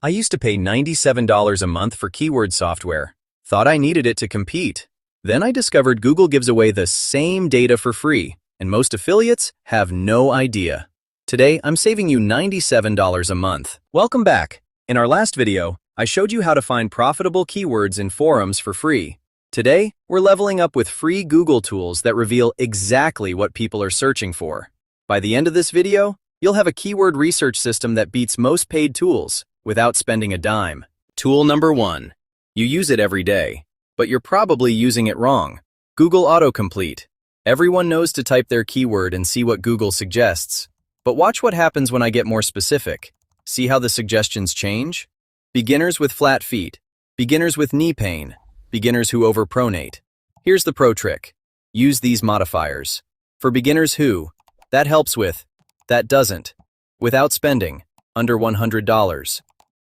I used to pay $97 a month for keyword software. Thought I needed it to compete. Then I discovered Google gives away the same data for free, and most affiliates have no idea. Today, I'm saving you $97 a month. Welcome back. In our last video, I showed you how to find profitable keywords in forums for free. Today, we're leveling up with free Google tools that reveal exactly what people are searching for. By the end of this video, you'll have a keyword research system that beats most paid tools without spending a dime. Tool number 1. You use it every day, but you're probably using it wrong. Google Autocomplete. Everyone knows to type their keyword and see what Google suggests. But watch what happens when I get more specific. See how the suggestions change? Beginners with flat feet. Beginners with knee pain. Beginners who overpronate. Here's the pro trick. Use these modifiers. For beginners who, that helps with, that doesn't. Without spending, under $100.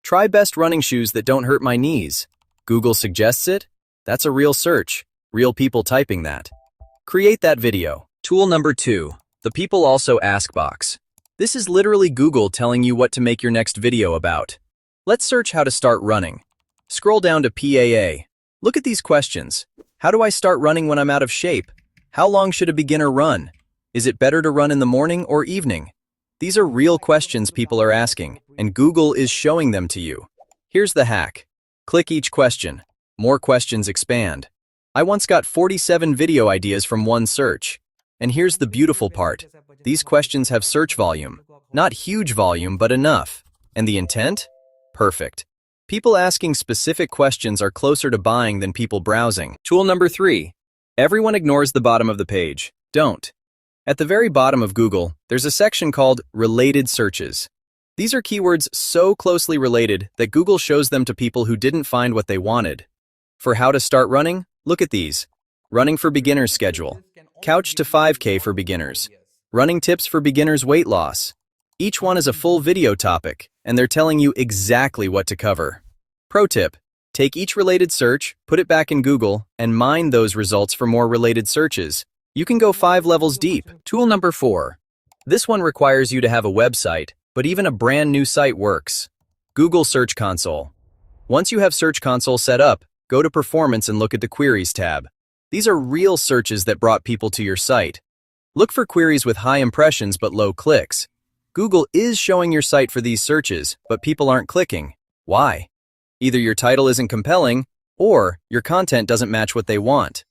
Try best running shoes that don't hurt my knees. Google suggests it? That's a real search. Real people typing that. Create that video. Tool number 2. The people also ask box. This is literally Google telling you what to make your next video about. Let's search how to start running. Scroll down to PAA. Look at these questions. How do I start running when I'm out of shape? How long should a beginner run? Is it better to run in the morning or evening? These are real questions people are asking, and Google is showing them to you. Here's the hack. Click each question. More questions expand. I once got 47 video ideas from one search. And here's the beautiful part. These questions have search volume. Not huge volume, but enough. And the intent? Perfect. People asking specific questions are closer to buying than people browsing. Tool number 3. Everyone ignores the bottom of the page. Don't. At the very bottom of Google, there's a section called Related Searches. These are keywords so closely related that Google shows them to people who didn't find what they wanted. For how to start running, look at these. Running for beginners schedule. Couch to 5K for beginners. Running tips for beginners weight loss. Each one is a full video topic, and they're telling you exactly what to cover. Pro tip. Take each related search, put it back in Google, and mine those results for more related searches. You can go 5 levels deep. Tool number 4. This one requires you to have a website, but even a brand new site works. Google Search Console. Once you have Search Console set up, go to Performance and look at the Queries tab. These are real searches that brought people to your site. Look for queries with high impressions but low clicks. Google is showing your site for these searches, but people aren't clicking. Why? Either your title isn't compelling, or your content doesn't match what they want.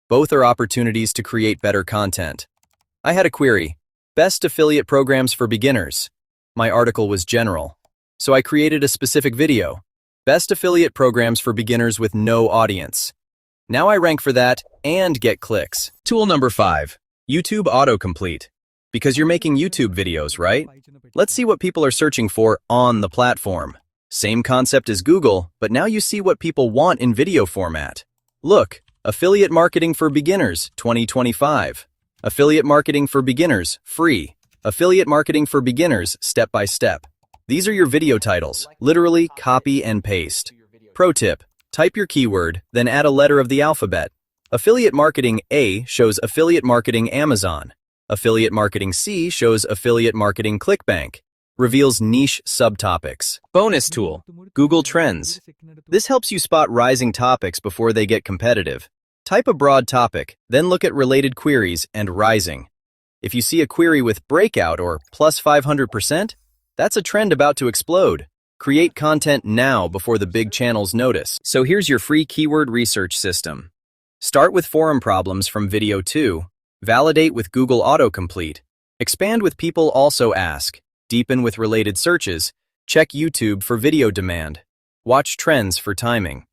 Both are opportunities to create better content. I had a query, Best Affiliate Programs for Beginners. My article was general, so I created a specific video, Best Affiliate Programs for Beginners with No Audience. Now I rank for that and get clicks. Tool number 5, YouTube Autocomplete. Because you're making YouTube videos, right? Let's see what people are searching for on the platform. Same concept as Google, but now you see what people want in video format. Look, Affiliate Marketing for Beginners 2025. Affiliate Marketing for Beginners, free. Affiliate Marketing for Beginners, step by step. These are your video titles. Literally copy and paste. Pro tip. Type your keyword, then add a letter of the alphabet. Affiliate Marketing A shows Affiliate Marketing Amazon. Affiliate Marketing C shows Affiliate Marketing ClickBank. Reveals niche subtopics. Bonus tool, Google Trends. This helps you spot rising topics before they get competitive. Type a broad topic, then look at related queries and rising. If you see a query with breakout or plus 500%, that's a trend about to explode. Create content now before the big channels notice. So here's your free keyword research system. Start with forum problems from video 2. Validate with Google Autocomplete. Expand with people also ask. Deepen with related searches. Check YouTube for video demand. Watch trends for timing.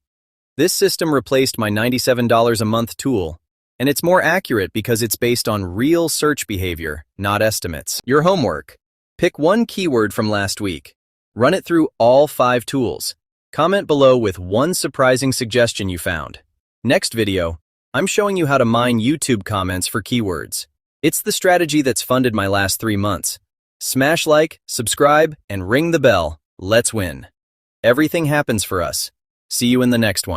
This system replaced my $97 a month tool, and it's more accurate because it's based on real search behavior, not estimates. Your homework. Pick one keyword from last week. Run it through all 5 tools. Comment below with one surprising suggestion you found. Next video, I'm showing you how to mine YouTube comments for keywords. It's the strategy that's funded my last 3 months. Smash like, subscribe, and ring the bell. Let's win. Everything happens for us. See you in the next one.